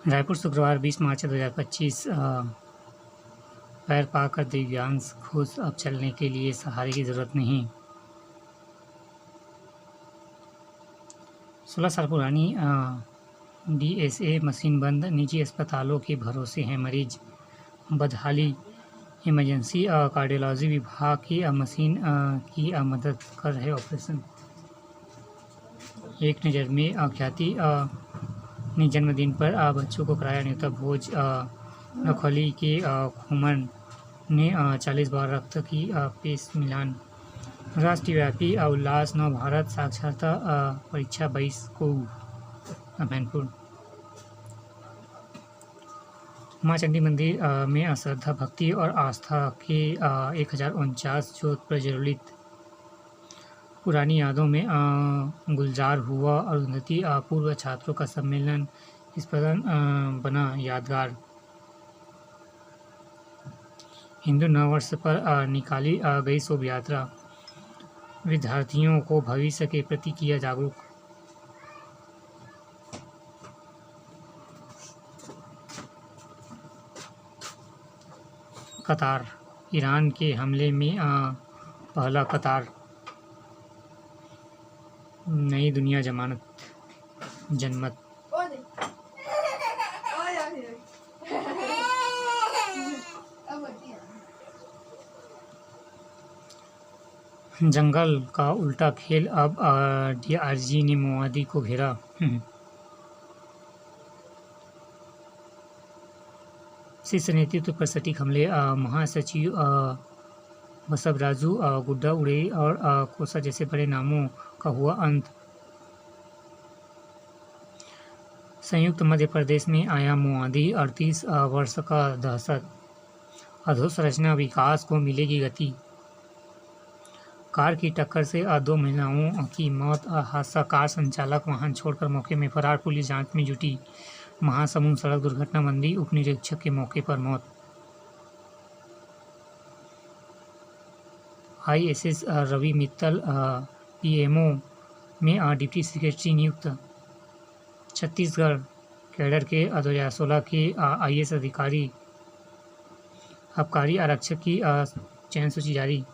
रायपुर शुक्रवार 20 मार्च 2025। पैर पाकर दिव्यांश खुश, अब चलने के लिए सहारे की जरूरत नहीं। 16 साल पुरानी DSA मशीन बंद, निजी अस्पतालों के भरोसे हैं मरीज। बदहाली इमरजेंसी कार्डियोलॉजी विभाग की मशीन की मदद कर रहे ऑपरेशन। एक नज़र में ख्याति ने जन्मदिन पर बच्चों को कराया न्योता भोज। नखली के खुमन ने 40 बार रक्त की पेश मिलान। राष्ट्रव्यापी उल्लास नव भारत साक्षरता परीक्षा 22 को मैनपुर। माँ चंडी मंदिर में श्रद्धा भक्ति और आस्था के 1049 ज्योत प्रज्वलित। पुरानी यादों में गुलजार हुआ अरुंधति पूर्व छात्रों का सम्मेलन, इस पर बना यादगार। हिंदू नववर्ष पर निकाली गई शोभा यात्रा, विद्यार्थियों को भविष्य के प्रति किया जागरूक। कतार ईरान के हमले में पहला कतार। नई दुनिया जनमत। जंगल का उल्टा खेल, अब DRG ने माओवादी को घेरा। शीर्ष नेतृत्व पर सटीक हमले, महासचिव बसवराजू गुड्डा उड़े और कोसा जैसे बड़े नामों का हुआ अंत। संयुक्त मध्य प्रदेश में आया माओवादी, 38 वर्ष का दहशत। अधोसंरचना विकास को मिलेगी गति। कार की टक्कर से 2 महिलाओं की मौत। हादसा, कार संचालक वाहन छोड़कर मौके में फरार, पुलिस जांच में जुटी। महासमुंद सड़क दुर्घटना मंदी, उप निरीक्षक के मौके पर मौत। ISS रवि मित्तल PMO में डिप्टी सेक्रेटरी नियुक्त। छत्तीसगढ़ कैडर के 2016 के IAS अधिकारी। आबकारी आरक्षक की चयन सूची जारी।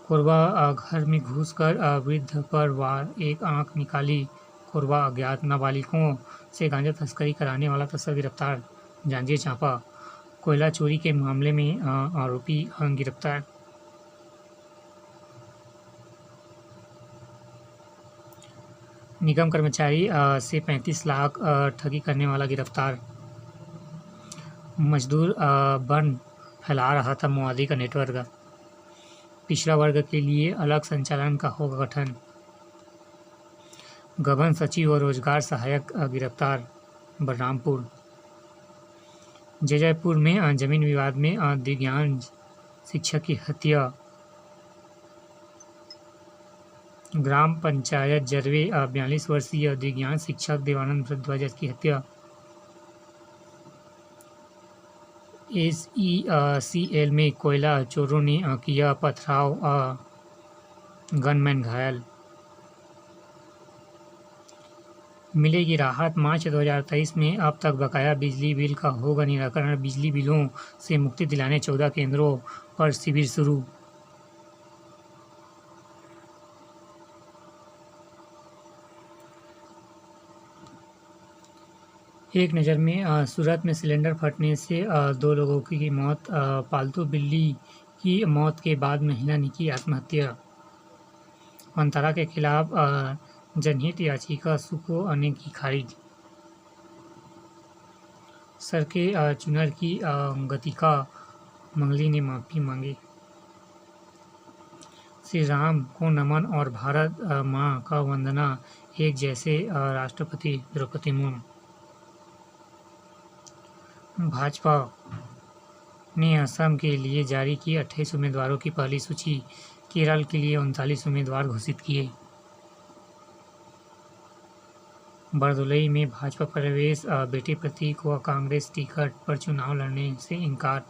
कोरबा घर में घुसकर वृद्ध पर वार, एक आंख निकाली। कोरबा अज्ञात नाबालिगों से गांजा तस्करी कराने वाला तस्कर गिरफ्तार, जांजगीर चांपा। कोयला चोरी के मामले में आरोपी गिरफ्तार। निगम कर्मचारी से 35 लाख ठगी करने वाला गिरफ्तार। मजदूर बन फैला रहा था माओवादी का नेटवर्क। पिछड़ा वर्ग के लिए अलग संचालन का होगा गठन। गबन सचिव और रोजगार सहायक गिरफ्तार, बलरामपुर। जयपुर में जमीन विवाद में दिव्यांश शिक्षक की हत्या। ग्राम पंचायत जरवे, 42 वर्षीय दिव्यांश शिक्षक देवानंद भारद्वाज की हत्या। SECL में कोयला चोरों ने किया पथराव, गनमैन घायल। मिलेगी राहत, मार्च 2023 में अब तक बकाया बिजली बिल का होगा निराकरण। बिजली बिलों से मुक्ति दिलाने 14 केंद्रों पर शिविर शुरू। एक नज़र में सूरत में सिलेंडर फटने से 2 लोगों की मौत। पालतू बिल्ली की मौत के बाद महिला ने की आत्महत्या। वंतारा के खिलाफ जनहित याचिका सुको ने की खारिज। सर के चुनर की गतिका मंगली ने माफी मांगी। श्री राम को नमन और भारत माँ का वंदना एक जैसे, राष्ट्रपति द्रौपदी मुर्मू। भाजपा ने असम के लिए जारी की 28 उम्मीदवारों की पहली सूची। केरल के लिए 39 उम्मीदवार घोषित किए। बरदोलई में भाजपा प्रवेश, बेटी प्रतीक को कांग्रेस टिकट पर चुनाव लड़ने से इनकार।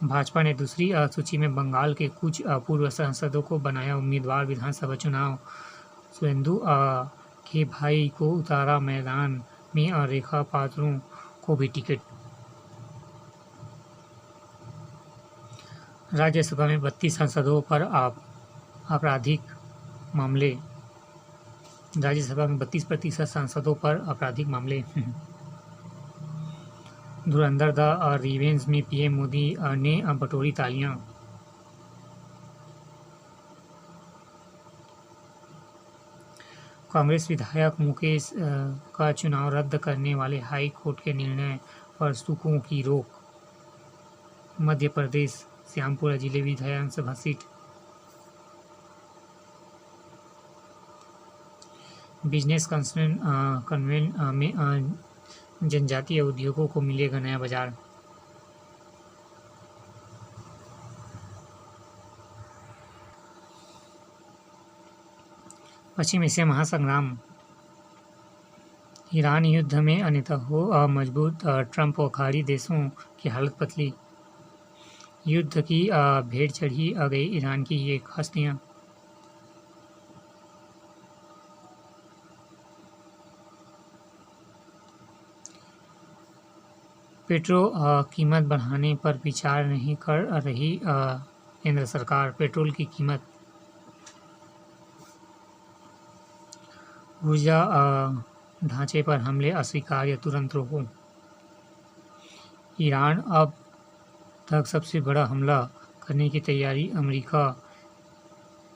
भाजपा ने दूसरी सूची में बंगाल के कुछ पूर्व सांसदों को बनाया उम्मीदवार। विधानसभा चुनाव, सुवेंदु के भाई को उतारा मैदान में और रेखा पात्रों को भी टिकट। राज्यसभा में 32 सांसदों पर आपराधिक मामले। राज्यसभा में 32% सांसदों पर आपराधिक मामले। धुरंधर द रिवेंज में पीएम मोदी ने बटोरी तालियां। कांग्रेस विधायक मुकेश का चुनाव रद्द करने वाले हाई कोर्ट के निर्णय पर सुकों की रोक। मध्य प्रदेश श्यामपुरा जिले विधानसभा सीट। बिजनेस कन्वेंट में जनजातीय उद्योगों को मिलेगा नया बाजार। पश्चिम एशिया महासंग्राम। ईरान युद्ध में नेतन्याहू मजबूत, ट्रंप और खाड़ी देशों की हालत पतली। युद्ध की भेड़ चढ़ी गई ईरान की ये हस्तियां। पेट्रोल कीमत बढ़ाने पर विचार नहीं कर रही केंद्र सरकार। पेट्रोल की कीमत। ऊर्जा ढांचे पर हमले अस्वीकार्य, तुरंत रोको। ईरान अब तक सबसे बड़ा हमला करने की तैयारी। अमेरिका।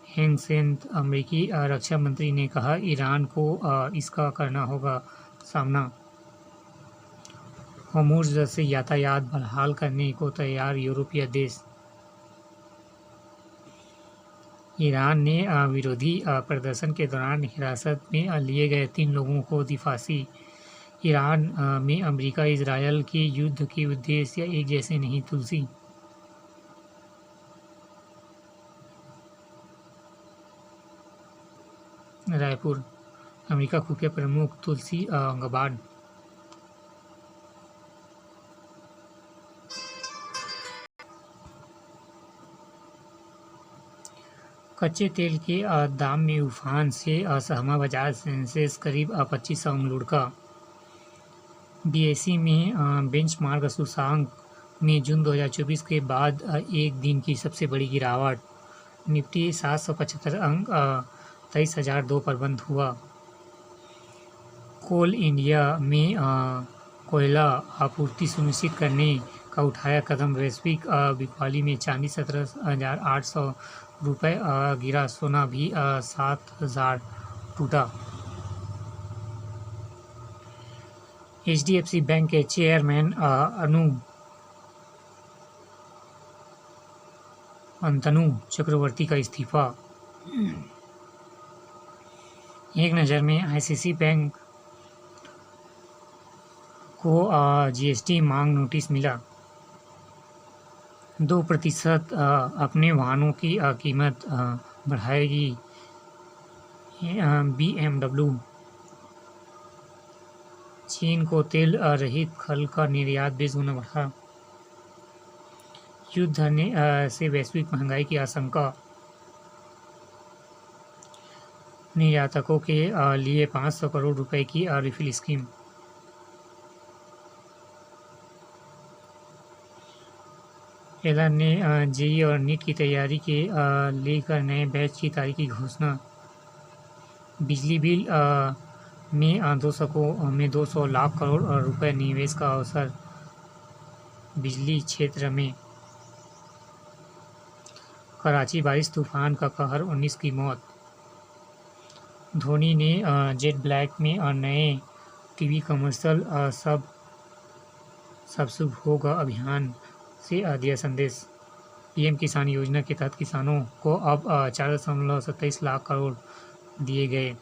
हैंगसेन अमेरिकी रक्षा मंत्री ने कहा, ईरान को इसका करना होगा सामना। होर्मुज़ से यातायात बहाल करने को तैयार यूरोपीय देश। ईरान ने विरोधी प्रदर्शन के दौरान हिरासत में लिए गए 3 लोगों को दी फांसी। ईरान में अमेरिका इजरायल के युद्ध के उद्देश्य एक जैसे नहीं। तुलसी। रायपुर। अमेरिका खुफिया प्रमुख तुलसी गबार्ड। कच्चे तेल के दाम में उफान से असहमा बाजार। सेंसेक्स करीब 2500 लुढ़का। बीएसई में बेंचमार्क सूचकांक में जून 2024 के बाद एक दिन की सबसे बड़ी गिरावट। निफ्टी 775 अंक 23,002 पर बंद हुआ। कोल इंडिया में कोयला आपूर्ति सुनिश्चित करने का उठाया कदम। वैश्विक बिकवाली में चांदी 17,800 रुपये गिरा। सोना भी 7,000 टूटा। HDFC बैंक के चेयरमैन अंतनु चक्रवर्ती का इस्तीफा। एक नज़र में ICICI बैंक को GST मांग नोटिस मिला। 2% अपने वाहनों की कीमत बढ़ाएगी BMW। चीन को तेल रहित खल का निर्यात 20 गुना बढ़ा। युद्ध से वैश्विक महंगाई की आशंका। निर्यातकों के लिए 500 करोड़ रुपए की रिफिल स्कीम। एलन ने जेईई और नीट की तैयारी के लेकर नए बैच की तारीख की घोषणा। बिजली बिल में 200 लाख करोड़ रुपए निवेश का अवसर बिजली क्षेत्र में। कराची बारिश तूफान का कहर, 19 की मौत। धोनी ने जेट ब्लैक में नए टीवी कमर्शियल सब शुभ होगा अभियान से दिया संदेश। पीएम किसान योजना के तहत किसानों को अब 4.27 लाख करोड़ दिए गए।